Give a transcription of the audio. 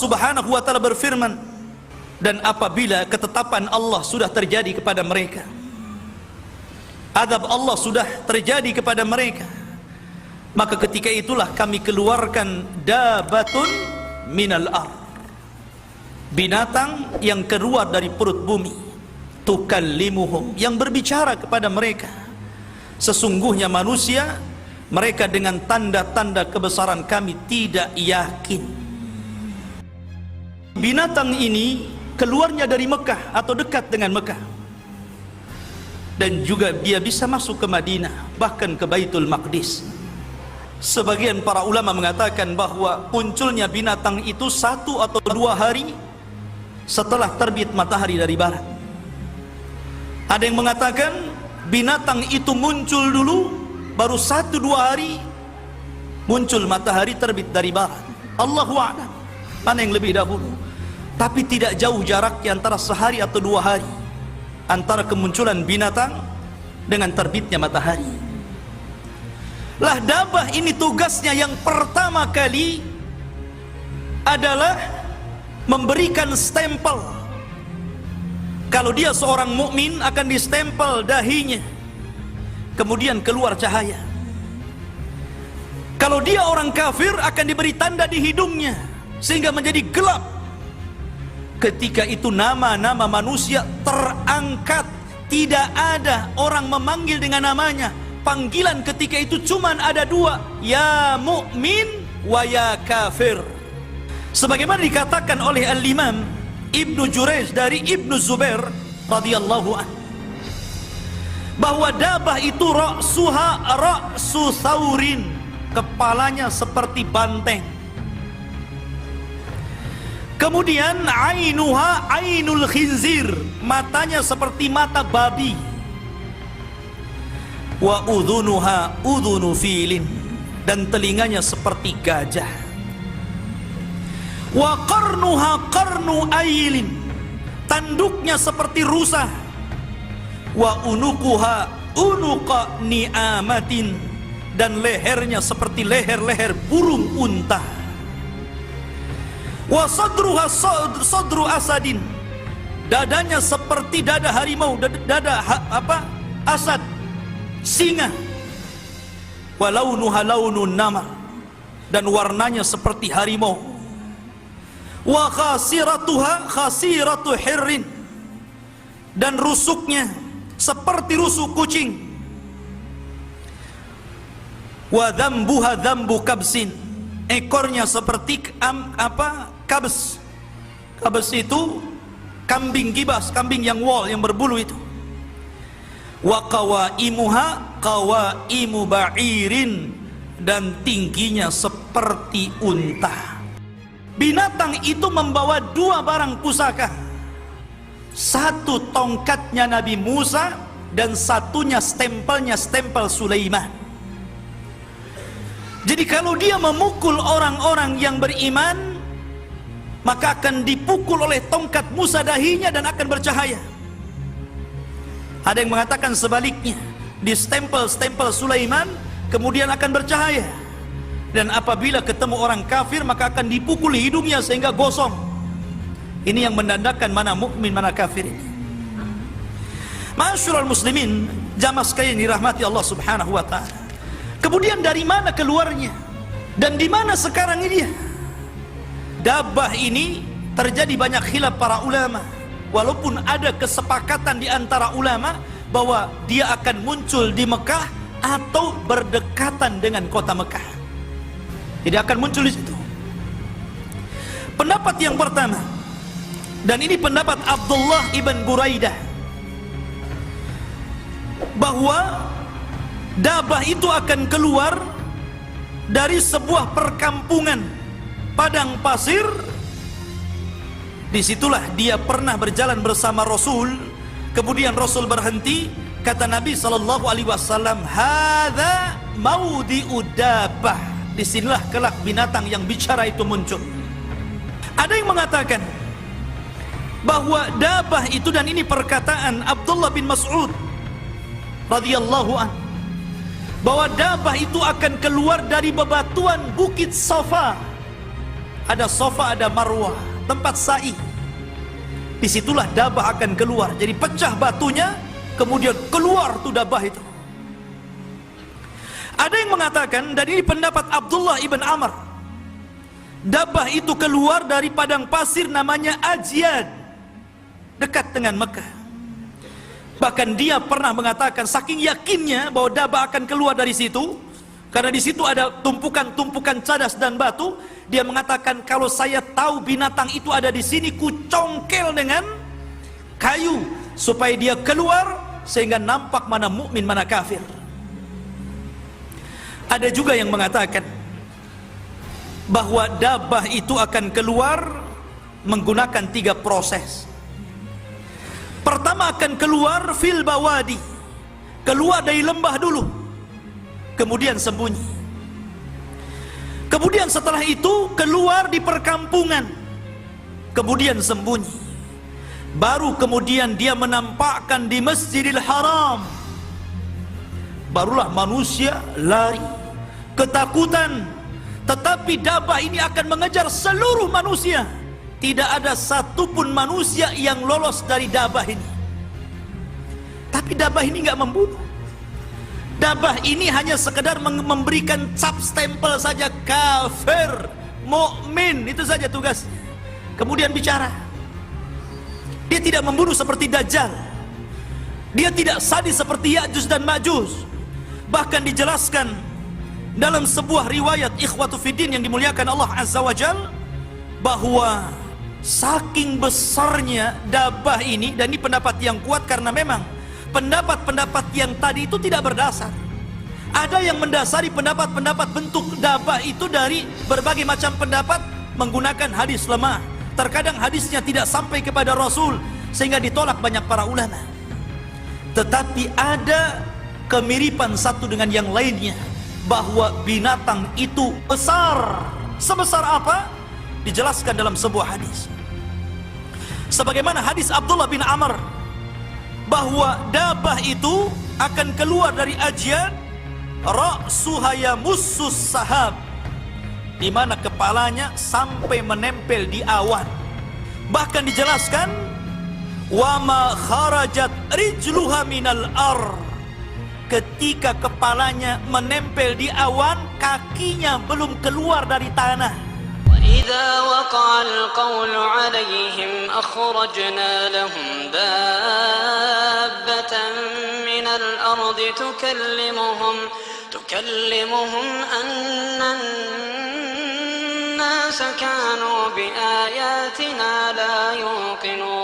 Subhanahu wa ta'ala berfirman, dan apabila ketetapan Allah sudah terjadi kepada mereka, azab Allah sudah terjadi kepada mereka, maka ketika itulah kami keluarkan dabatun minal ard, binatang yang keluar dari perut bumi, tukallimuhum, yang berbicara kepada mereka, sesungguhnya manusia mereka dengan tanda-tanda kebesaran kami tidak yakin. Binatang ini keluarnya dari Mekah atau dekat dengan Mekah, dan juga dia bisa masuk ke Madinah, bahkan ke Baitul Maqdis. Sebagian para ulama mengatakan bahwa munculnya binatang itu 1 atau 2 hari setelah terbit matahari dari barat. Ada yang mengatakan binatang itu muncul dulu, baru 1-2 hari muncul matahari terbit dari barat. Allahu a'lam mana yang lebih dahulu, tapi tidak jauh jaraknya antara sehari atau 2 hari antara kemunculan binatang dengan terbitnya matahari. Lah dabah ini tugasnya yang pertama kali adalah memberikan stempel. Kalau dia seorang mukmin akan distempel dahinya, kemudian keluar cahaya. Kalau dia orang kafir akan diberi tanda di hidungnya sehingga menjadi gelap. Ketika itu nama-nama manusia terangkat, tidak ada orang memanggil dengan namanya. Panggilan ketika itu cuman ada 2, ya mukmin wa ya kafir. Sebagaimana dikatakan oleh Al-Imam Ibnu Jurayj dari Ibnu Zubair radhiyallahu anhu, bahwa dabah itu ra'suha ra'su thaurin, kepalanya seperti banteng. Kemudian ainuha ainul khinzir, matanya seperti mata babi. Wa udhunuha udhunu filin, dan telinganya seperti gajah. Wa qarnuha qarnu ailin, tanduknya seperti rusa. Wa unuquha unuqa ni'amatin, dan lehernya seperti leher-leher burung unta. Wa sadruha sadru asadin, dadanya seperti dada harimau, dada asad, singa. Wa launuha launun namar, dan warnanya seperti harimau. Wa khasiratuha khasiratu hirrin, dan rusuknya seperti rusuk kucing. Wa dzambuha dzambu kabsin, ekornya seperti kabs. Kabs itu kambing gibas, kambing yang wol, yang berbulu itu. Wa qawaimuha qawaimu ba'irin, dan tingginya seperti unta. Binatang itu membawa 2 barang pusaka, 1 tongkatnya Nabi Musa, dan 1-nya stempelnya, stempel Sulaiman. Jadi kalau dia memukul orang-orang yang beriman, maka akan dipukul oleh tongkat Musa dahinya dan akan bercahaya. Ada yang mengatakan sebaliknya, di stempel Sulaiman kemudian akan bercahaya, dan apabila ketemu orang kafir maka akan dipukul hidungnya sehingga gosong. Ini yang menandakan mana mukmin mana kafir ini. Ma'asyiral muslimin, jamaah sekalian dirahmati Allah Subhanahu wa taala. Kemudian dari mana keluarnya dan di mana sekarang ini dia? Dabah ini terjadi banyak khilaf para ulama. Walaupun ada kesepakatan di antara ulama bahwa dia akan muncul di Mekah atau berdekatan dengan kota Mekah. Jadi akan muncul di situ. Pendapat yang pertama, dan ini pendapat Abdullah ibn Buraidah, bahwa dabah itu akan keluar dari sebuah perkampungan padang pasir. Disitulah dia pernah berjalan bersama Rasul. Kemudian Rasul berhenti. Kata Nabi SAW, hadza maudhi'ud dabbah, disinilah kelak binatang yang bicara itu muncul. Ada yang mengatakan bahwa dabah itu, dan ini perkataan Abdullah bin Mas'ud radhiyallahu anhu, bahwa dabah itu akan keluar dari bebatuan Bukit Safa ada Safa, ada Marwah, tempat sa'i. Disitulah dabah akan keluar. Jadi pecah batunya, kemudian keluar tuh dabah itu. Ada yang mengatakan, dan ini pendapat Abdullah ibn Amr, dabah itu keluar dari padang pasir namanya Ajyan, dekat dengan Mekah. Bahkan dia pernah mengatakan, saking yakinnya bahwa dabah akan keluar dari situ, karena di situ ada tumpukan-tumpukan cadas dan batu, dia mengatakan, kalau saya tahu binatang itu ada di sini, ku congkel dengan kayu supaya dia keluar sehingga nampak mana mukmin mana kafir. Ada juga yang mengatakan bahwa dabah itu akan keluar menggunakan 3 proses. Pertama akan keluar fil bawadi, keluar dari lembah dulu, kemudian sembunyi. Kemudian setelah itu keluar di perkampungan, kemudian sembunyi. Baru kemudian dia menampakkan di Masjidil Haram. Barulah manusia lari ketakutan. Tetapi dabah ini akan mengejar seluruh manusia. Tidak ada satupun manusia yang lolos dari dabah ini. Tapi dabah ini nggak membunuh. Dabah ini hanya sekedar memberikan cap stempel saja, kafir, mukmin, itu saja tugasnya. Kemudian bicara. Dia tidak membunuh seperti Dajjal. Dia tidak sadis seperti Ya'juj dan Ma'juj. Bahkan dijelaskan dalam sebuah riwayat ikhwatu fiddin yang dimuliakan Allah Azza wa Jal, bahwa saking besarnya dabah ini, dan ini pendapat yang kuat karena memang pendapat-pendapat yang tadi itu tidak berdasar. Ada yang mendasari pendapat-pendapat bentuk dabah itu dari berbagai macam pendapat menggunakan hadis lemah. Terkadang hadisnya tidak sampai kepada Rasul sehingga ditolak banyak para ulama. Tetapi ada kemiripan satu dengan yang lainnya, bahwa binatang itu besar. Sebesar apa? Dijelaskan dalam sebuah hadis. Sebagaimana hadis Abdullah bin Amr, bahwa dabah itu akan keluar dari Ajyan, ra'suha yamussus sahab, di mana kepalanya sampai menempel di awan. Bahkan dijelaskan, wa ma kharajat rijluha minal ar, ketika kepalanya menempel di awan, kakinya belum keluar dari tanah. Wa idza waqa'al qawlu 'alaihim akhrajna lahum dabbatan minal ardi tukallimuhum anna an-nasa kanu bi ayatina la yuqinun.